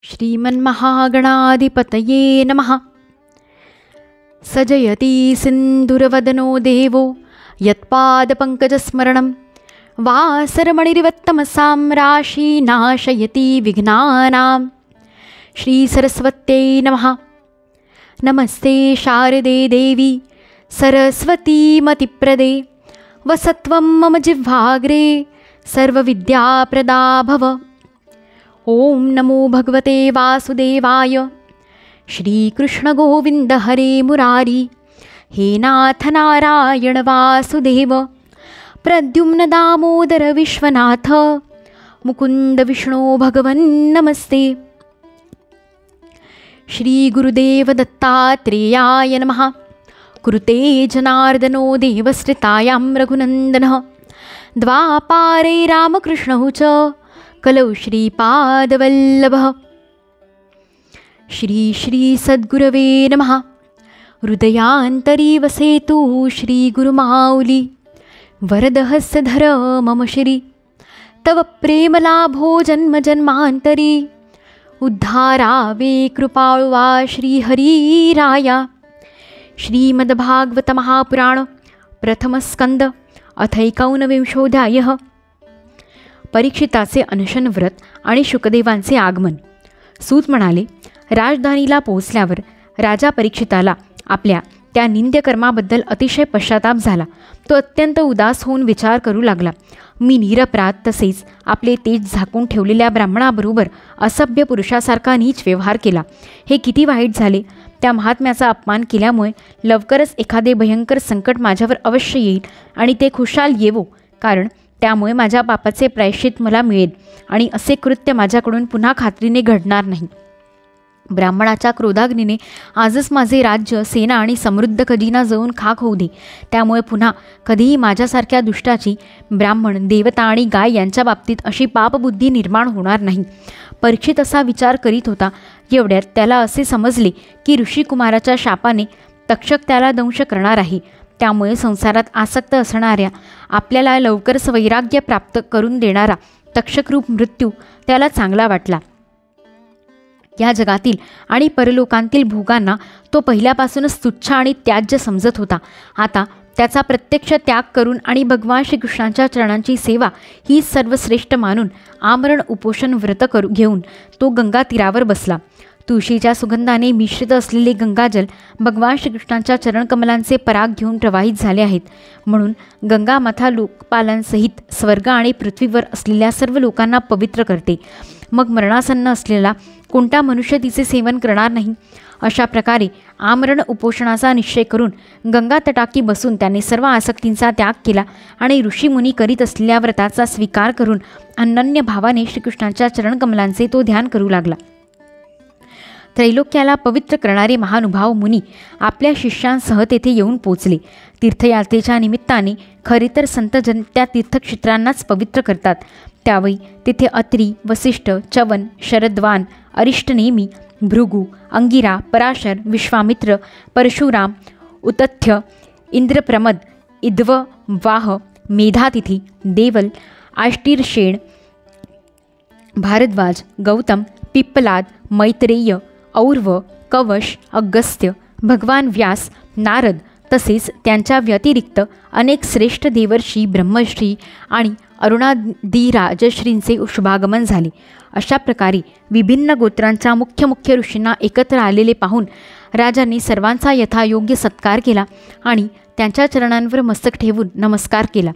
श्रीमन्महागणाधिपतये नमः। सजयति सिन्दूरवदनो देवो यत्पादपङ्कजस्मरणं वासरमणिरिवत्तमसां राशिनाशयति विघ्नानां। श्रीसरस्वत्यै नमः। नमस्ते शारदे देवी सरस्वतीमतिप्रदे वसत्वं मम जिह्वाग्रे सर्वविद्याप्रदा भव। ओम नमो भगवते वासुदेवाय। श्रीकृष्ण गोविंद हरे मुरारी हे नाथ नारायण वासुदेव। प्रद्युम्न दामोदर विश्वनाथ मुकुंद विष्णु भगवन् नमस्ते। श्री गुरुदेव दत्तात्रेयाय नमः। कृते जनार्दनो देवश्रितायां रघुनन्दनः द्वापारे रामकृष्णौ च कलौ श्रीपादवल्लभः। श्री श्री सद्गुरवे नमः। हृदयान्तरी वसेतु श्रीगुरुमाऊली वरदहस्तधर मम श्री। तव प्रेमलाभो जन्म जन्मान्तरी उद्धारावे कृपाळुवा श्रीहरिराया। श्रीमद्भागवत महापुराण प्रथमस्कंद अथैकौनविंशोऽध्यायः। परीक्षिताचे अनशन व्रत आणि शुकदेवांचे आगमन। सूत म्हणाले, राजधानीला पोहोचल्यावर राजा परीक्षिताला आपल्या त्या निंद्यकर्माबद्दल अतिशय पश्चाताप झाला. तो अत्यंत उदास होऊन विचार करू लागला. मी निरपराध तसेच आपले तेज झाकून ठेवलेल्या ब्राह्मणाबरोबर असभ्य पुरुषासारखा नीच व्यवहार केला. हे किती वाईट झाले. त्या महात्म्याचा अपमान केल्यामुळे लवकरच एखादे भयंकर संकट माझ्यावर अवश्य येईल आणि ते खुशाल येवो, कारण त्यामुळे माझ्या पापाचे प्रायश्चित मला मिळेल आणि असे कृत्य माझ्याकडून पुन्हा खात्रीने घडणार नाही. ब्राह्मणाच्या क्रोधाग्नीने आजच माझे राज्य, सेना आणि समृद्ध खजिना जळून खाक होऊ दे. त्यामुळे पुन्हा कधीही माझ्यासारख्या दुष्टाची ब्राह्मण, देवता आणि गाय यांच्या बाबतीत अशी पापबुद्धी निर्माण होणार नाही. परीक्षित असा विचार करीत होता. एवढ्यात त्याला असे समजले की ऋषिकुमाराच्या शापाने तक्षक त्याला दंश करणार आहे. त्यामुळे संसारात आसक्त असणाऱ्या, आपल्याला लवकरच वैराग्य प्राप्त करून देणारा तक्षकरूप मृत्यू त्याला चांगला वाटला. या जगातील आणि परलोकांतील भोगांना तो पहिल्यापासूनच तुच्छ आणि त्याज्य समजत होता. आता त्याचा प्रत्यक्ष त्याग करून आणि भगवान श्रीकृष्णांच्या चरणांची सेवा ही सर्वश्रेष्ठ मानून आमरण उपोषण व्रत घेऊन तो गंगा तीरावर बसला. तुळशीच्या सुगंधाने मिश्रित असलेले गंगाजल भगवान श्रीकृष्णांच्या चरणकमलांचे पराग घेऊन प्रवाहित झाले आहेत. म्हणून गंगामाता लोकपालांसहित स्वर्ग आणि पृथ्वीवर असलेल्या सर्व लोकांना पवित्र करते. मग मरणासन्न असलेला कोणता मनुष्य तिचे सेवन करणार नाही. अशा प्रकारे आमरण उपोषणाचा निश्चय करून गंगा तटाकी बसून त्याने सर्व आसक्तींचा त्याग केला आणि ऋषीमुनी करीत असलेल्या व्रताचा स्वीकार करून अनन्य भावाने श्रीकृष्णांच्या चरणकमलांचे तो ध्यान करू लागला. त्रैलोक्याला पवित्र करणारे महानुभाव मुनी आपल्या शिष्यांसह तेथे येऊन पोचले. तीर्थयात्रेच्या निमित्ताने खरे तर संतजन त्या तीर्थक्षेत्रांनाच पवित्र करतात. त्यावेळी तेथे अत्री, वसिष्ठ, चवन, शरद्वान, अरिष्टनेमी, भृगु, अंगिरा, पराशर, विश्वामित्र, परशुराम, उतथ्य, इंद्रप्रमद, इद्व, वाह, मेधातिथी, देवल, आष्टीरशेण, भारद्वाज, गौतम, पिप्पलाद, मैत्रेय, और्व, कवश, अगस्त्य, भगवान व्यास, नारद तसेच त्यांच्या व्यतिरिक्त अनेक श्रेष्ठ देवर्षी, ब्रह्मश्री आणि अरुणादी राजश्रींचे शुभागमन झाले. अशा प्रकारे विभिन्न गोत्रांच्या मुख्य ऋषींना एकत्र आलेले पाहून राजांनी सर्वांचा यथायोग्य सत्कार केला आणि त्यांच्या चरणांवर मस्तक ठेवून नमस्कार केला.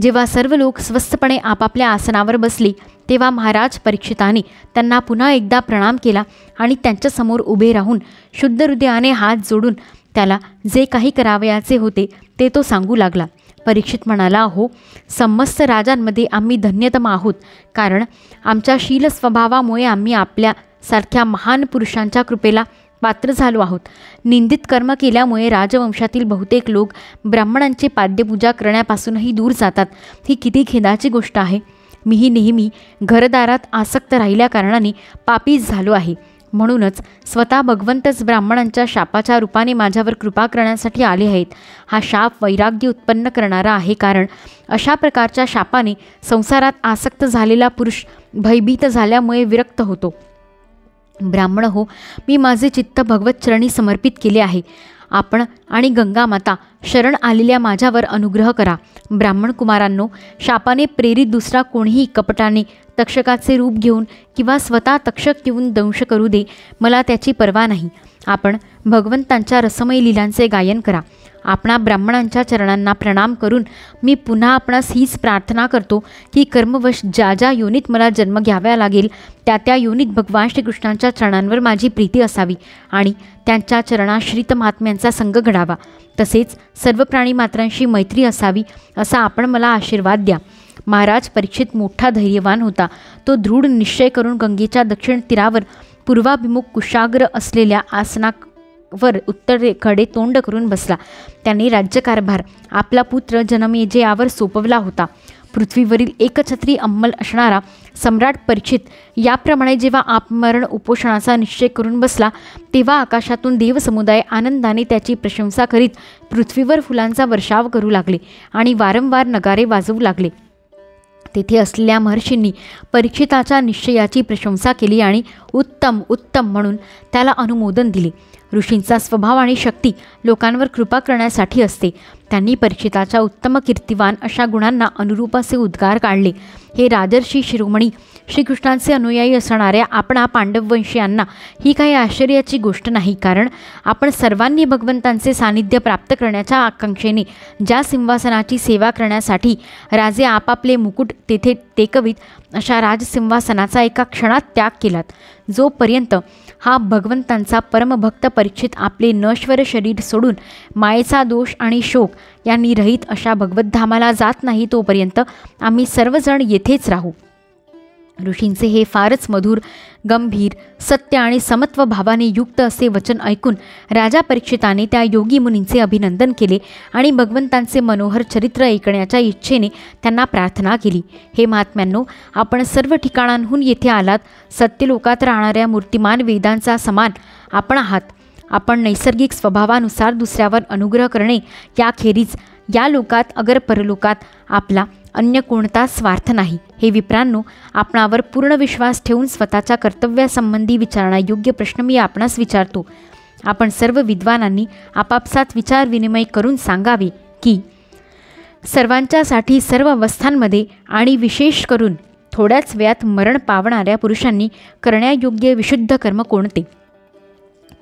जेव्हा सर्व लोक स्वस्थपणे आपापल्या आसनावर बसले तेव्हा महाराज परीक्षिताने त्यांना पुन्हा एकदा प्रणाम केला आणि त्यांच्यासमोर उभे राहून शुद्ध हृदयाने हात जोडून त्याला जे काही करावयाचे होते ते तो सांगू लागला. परीक्षित म्हणाला, हो, समस्त राजांमध्ये आम्ही धन्यतम आहोत, कारण आमच्या शील स्वभावामुळे आम्ही आपल्यासारख्या महान पुरुषांच्या कृपेला पात्र झालो आहोत. निंदित कर्म केल्यामुळे राजवंशातील बहुतेक लोक ब्राह्मणांची पाद्यपूजा करण्यापासूनही दूर जातात. ही किती खेदाची गोष्ट आहे. मीही नेहमी घरदारात आसक्त राहिल्या कारणाने पापीच झालो आहे. म्हणूनच स्वतः भगवंतच ब्राह्मणांच्या शापाच्या रूपाने माझ्यावर कृपा करण्यासाठी आले आहेत. हा शाप वैराग्य उत्पन्न करणारा आहे, कारण अशा प्रकारच्या शापाने संसारात आसक्त झालेला पुरुष भयभीत झाल्यामुळे विरक्त होतो. ब्राह्मण हो, मी माझे चित्त भगवत चरणी समर्पित केले आहे. आपण आणि गंगा माता शरण आलेल्या माझ्यावर अनुग्रह करा. ब्राह्मण कुमारांनो, शापाने प्रेरित दुसरा कोणीही कपटाने तक्षकाचे रूप घेऊन किंवा स्वतः तक्षक येऊन दंश करू दे, मला त्याची पर्वा नाही. आपण भगवंतांच्या रसमय लीलांचे गायन करा. आपणा ब्राह्मणांच्या चरणांना प्रणाम करून मी पुन्हा आपणास हीच प्रार्थना करतो की कर्मवश ज्या ज्या योनीत मला जन्म घ्यावा लागेल त्या त्या योनीत भगवान श्रीकृष्णांच्या चरणांवर माझी प्रीती असावी आणि त्यांच्या चरणाश्रित महात्म्यांचा संग घडावा. तसेच सर्व प्राणीमात्रांशी मैत्री असावी असा आपण मला आशीर्वाद द्या. महाराज परीक्षित मोठा धैर्यवान होता. तो दृढ निश्चय करून गंगेच्या दक्षिण तीरावर पूर्वाभिमुख कुशाग्र असलेल्या आसनावर उत्तरेकडे तोंड करून बसला. त्याने राज्यकारभार आपला पुत्र जनमेजयावर सोपवला होता. पृथ्वीवरील एकछत्री अंमल असणारा सम्राट परीक्षित याप्रमाणे जेव्हा आपमरण उपोषणाचा निश्चय करून बसला तेव्हा आकाशातून देवसमुदाय आनंदाने त्याची प्रशंसा करीत पृथ्वीवर फुलांचा वर्षाव करू लागले आणि वारंवार नगारे वाजवू लागले. तेथे असलेल्या महर्षींनी परीक्षिताच्या निश्चयाची प्रशंसा केली आणि उत्तम उत्तम म्हणून त्याला अनुमोदन दिले. ऋषींचा स्वभाव आणि शक्ती लोकांवर कृपा करण्यासाठी असते. त्यांनी परीक्षिताच्या उत्तम कीर्तिवान अशा गुणांना अनुरूप असे उद्गार काढले. हे राजर्षी शिरोमणी, श्रीकृष्णांचे अनुयायी असणाऱ्या आपणा पांडववंशीयांना ही काही आश्चर्याची गोष्ट नाही, कारण आपण सर्वांनी भगवंतांचे सानिध्य प्राप्त करण्याच्या आकांक्षेने ज्या सिंहासनाची सेवा करण्यासाठी राजे आपापले मुकुट तेथे टेकवीत अशा राजसिंहासनाचा एका क्षणात त्याग केलात. जोपर्यंत हा भगवंतांचा परमभक्त परीक्षित आपले नश्वर शरीर सोडून मायेचा दोष आणि शोक यांनी रहित अशा भगवद्धामाला जात नाही तोपर्यंत आम्ही सर्वजण येथेच राहू. ऋषींचे हे फारच मधुर, गंभीर, सत्य आणि समत्व भावाने युक्त असे वचन ऐकून राजा परीक्षिताने त्या योगी मुनींचे अभिनंदन केले आणि भगवंतांचे मनोहर चरित्र ऐकण्याच्या इच्छेने त्यांना प्रार्थना केली. हे महात्म्यांनो, आपण सर्व ठिकाणांहून येथे आलात. सत्यलोकात राहणाऱ्या मूर्तिमान वेदांचा समान आपण आहात. आपण नैसर्गिक स्वभावानुसार दुसऱ्यावर अनुग्रह करणे याखेरीज या लोकात अगर परलोकात आपला अन्य कोणता स्वार्थ नाही. हे विप्रांनो, आपणावर पूर्ण विश्वास ठेवून स्वतःच्या कर्तव्यासंबंधी विचारण्यायोग्य प्रश्न मी आपणास विचारतो. आपण सर्व विद्वानांनी आपापसात विचारविनिमय करून सांगावे की सर्वांच्यासाठी सर्व अवस्थांमध्ये आणि विशेष करून थोड्याच वेळात मरण पावणाऱ्या पुरुषांनी करण्यायोग्य विशुद्ध कर्म कोणते.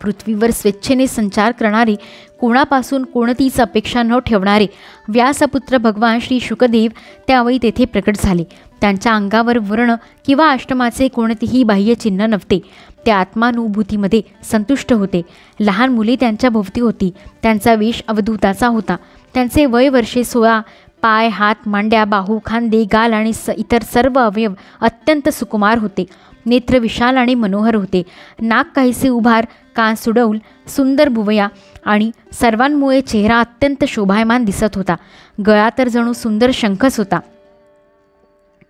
पृथ्वीवर स्वेच्छेने संचार करणारे, कोणापासून कोणतीच अपेक्षा न ठेवणारे व्यासपुत्र भगवान श्री शुकदेव त्यावेळी तेथे प्रकट झाले. त्यांच्या अंगावर वर्ण किंवा आश्रमाचे कोणतेही बाह्यचिन्ह नव्हते. ते आत्मानुभूतीमध्ये संतुष्ट होते. लहान मुले त्यांच्या भोवती होती. त्यांचा वेश अवधूताचा होता. त्यांचे वय वर्षे 16. पाय, हात, मांड्या, बाहू, खांदे, गाल आणि इतर सर्व अवयव अत्यंत सुकुमार होते. नेत्र विशाल आणि मनोहर होते. नाक काहीसे उभार, कान सुडौल, सुंदर भुवया आणि सर्वांमुळे चेहरा अत्यंत शोभायमान दिसत होता. गळा तर जणू सुंदर शंखच होता.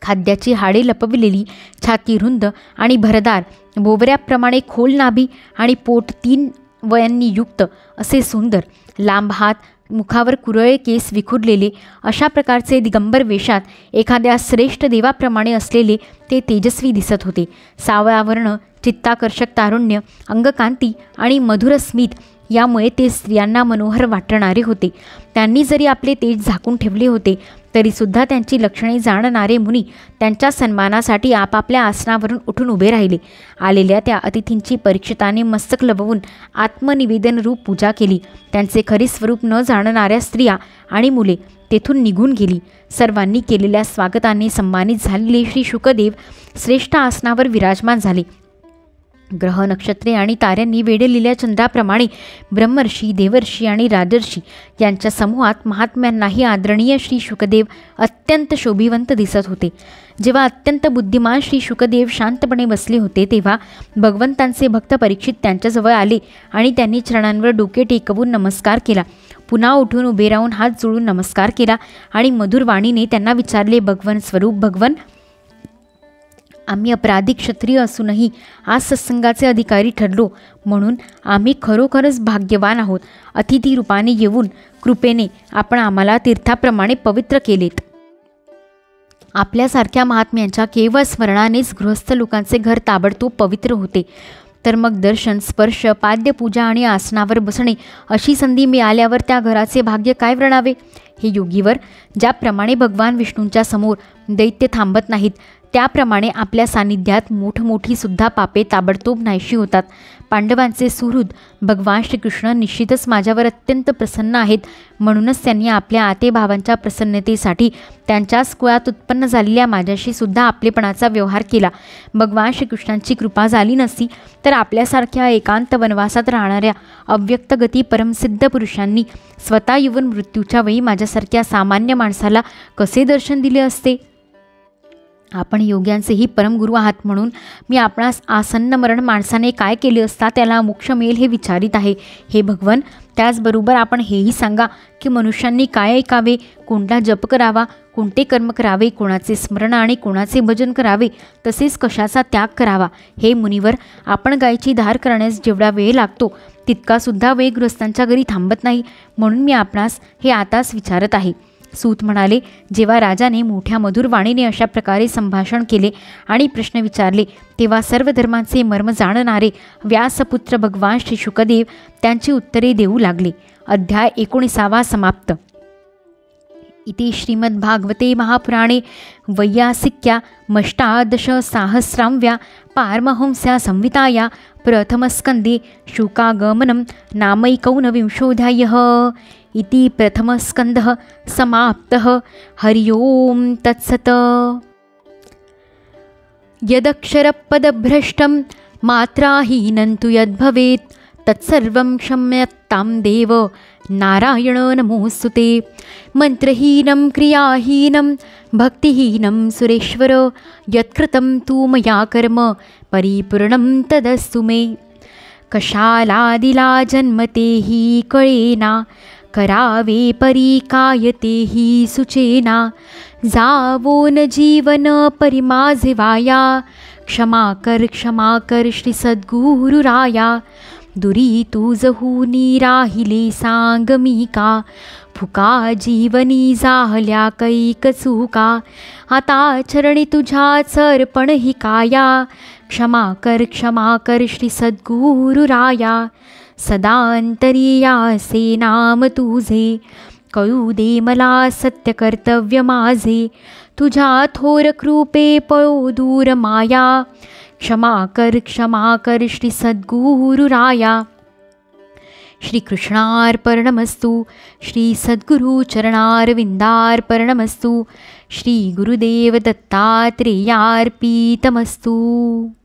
खाद्याची हाडे लपविलेली, छाती रुंद आणि भरदार, भोवऱ्याप्रमाणे खोल नाभी आणि पोट 3 वयांनी युक्त असे सुंदर, लांब हात, मुखावर कुरळे केस विखुरलेले अशा प्रकारचे दिगंबर वेशात एखाद्या श्रेष्ठ देवाप्रमाणे असलेले ते तेजस्वी दिसत होते. सावळा वर्ण, चित्ताकर्षक तारुण्य, अंगकांती आणि मधुर स्मित यामुळे ते स्त्रियांना मनोहर वाटणारे होते. त्यांनी जरी आपले तेज झाकून ठेवले होते तरीसुद्धा त्यांची लक्षणे जाणणारे मुनी त्यांच्या सन्मानासाठी आपापल्या आसनावरून उठून उभे राहिले. आलेल्या त्या अतिथींची परीक्षिताने मस्तक लववून आत्मनिवेदन रूप पूजा केली. त्यांचे खरे स्वरूप न जाणणाऱ्या स्त्रिया आणि मुले तेथून निघून गेली. सर्वांनी केलेल्या स्वागताने सन्मानित झालेले श्री शुकदेव श्रेष्ठ आसनावर विराजमान झाले. ग्रह, नक्षत्रे आणि ताऱ्यांनी वेढलेल्या चंद्राप्रमाणे ब्रह्मर्षी, देवर्षी आणि राजर्षी यांच्या समूहात महात्म्यांनाही आदरणीय श्री शुकदेव अत्यंत शोभिवंत दिसत होते. जेव्हा अत्यंत बुद्धिमान श्री शुकदेव शांतपणे बसले होते तेव्हा भगवंतांचे भक्त परीक्षित त्यांच्याजवळ आले आणि त्यांनी चरणांवर डोके टेकवून नमस्कार केला. पुन्हा उठून उभे राहून हात जोडून नमस्कार केला आणि मधुर वाणीने त्यांना विचारले, भगवन स्वरूप भगवन, आम्ही अपराधी क्षत्रिय असूनही आज सत्संगाचे अधिकारी ठरलो म्हणून आम्ही खरोखरच भाग्यवान आहोत. अतिथी रूपाने येऊन कृपेने आपण आम्हाला तीर्थाप्रमाणे पवित्र केलेत. आपल्यासारख्या महात्म्यांच्या केवळ स्मरणानेच गृहस्थ लोकांचे घर ताबडतोब पवित्र होते. तर मग दर्शन, स्पर्श, पाद्यपूजा आणि आसनावर बसणे अशी संधी मिळाल्यावर त्या घराचे भाग्य काय वर्णावे. हे योगीवर, ज्याप्रमाणे भगवान विष्णूंच्या समोर दैत्य थांबत नाहीत, त्याप्रमाणे आपल्या सानिध्यात मोठमोठी सुद्धा पापे ताबडतोब नाहीशी होतात. पांडवांचे सुहृद भगवान श्रीकृष्ण निश्चितच माझ्यावर अत्यंत प्रसन्न आहेत. म्हणूनच त्यांनी आपल्या आतेभावांच्या प्रसन्नतेसाठी त्यांच्याच कुळात उत्पन्न झालेल्या माझ्याशी सुद्धा आपलेपणाचा व्यवहार केला. भगवान श्रीकृष्णांची कृपा झाली नसती तर आपल्यासारख्या एकांत वनवासात राहणाऱ्या अव्यक्तगती परमसिद्ध पुरुषांनी स्वतः येऊन मृत्यूच्या वेळी माझ्यासारख्या सामान्य माणसाला कसे दर्शन दिले असते. आपण योग्यांचेही परमगुरू आहात, म्हणून मी आपणास आसन्न मरण माणसाने काय केले असता त्याला मोक्ष मिळेल हे विचारित आहे. हे भगवन, त्याचबरोबर आपण हेही सांगा की मनुष्यांनी काय ऐकावे, कोणता जप करावा, कोणते कर्म करावे, कोणाचे स्मरण आणि कोणाचे भजन करावे, तसेच कशाचा त्याग करावा. हे मुनिवर, आपण गायीची धार करण्यास जेवढा वेळ लागतो तितकासुद्धा वेळ गृहस्थांच्या घरी थांबत नाही, म्हणून मी आपणास हे आताच विचारत आहे. सूत म्हणाले, जेव्हा राजाने मोठ्या मधुर वाणीने अशा प्रकारे संभाषण केले आणि प्रश्न विचारले, तेव्हा सर्व धर्मांचे मर्म जाणणारे व्यासपुत्र भगवान श्री शुकदेव त्यांची उत्तरे देऊ लागले. अध्याय 19 समाप्त. इति श्रीमद्भागवते महापुराणे वैयासिक्या मष्टादश साहस्राव्या पारमहंस्या संहिताया प्रथमस्कन्धे शुकागमनं नामैकौनविंशोऽध्यायः. इति प्रथमस्कन्धः समाप्तः. हरि ओं तत्सत्. यदक्षरपदभ्रष्टं मात्राहीनं तु यद्भवेत् तत्सर्वं क्षम्यतां देव नारायण नमोऽस्तुते. मंत्रहीनं क्रियाहीनं भक्तिहीनं सुरेश्वर यत्कृतं तु मया कर्म परिपूर्णं तदस्तु मे. कशालादिला जन्मते हि कळेना करावे परिकायते हि सुचेना. जावोन जीवन परिमाझे वाया क्षमा कर श्री सद्गुरुराया. दुरी तुझहूनी राहिले सांगमिका फुका जीवनी जाहल्या कैक चुका. आता चरणी तुझ्याच अर्पण ही काया क्षमा कर श्री सद्गुरुराया. सदा अंतरियासे नाम तुझे कळू दे मला सत्य कर्तव्य माझे. तुझ्या थोर कृपे पळो दूर माया क्षमा कर श्री सद्गुरुराया. श्रीकृष्णार्पणमस्तु. श्री सद्गुरु चरणारविंदार्पणमस्तु. श्री गुरुदेव दत्तात्रेयार्पितमस्तु.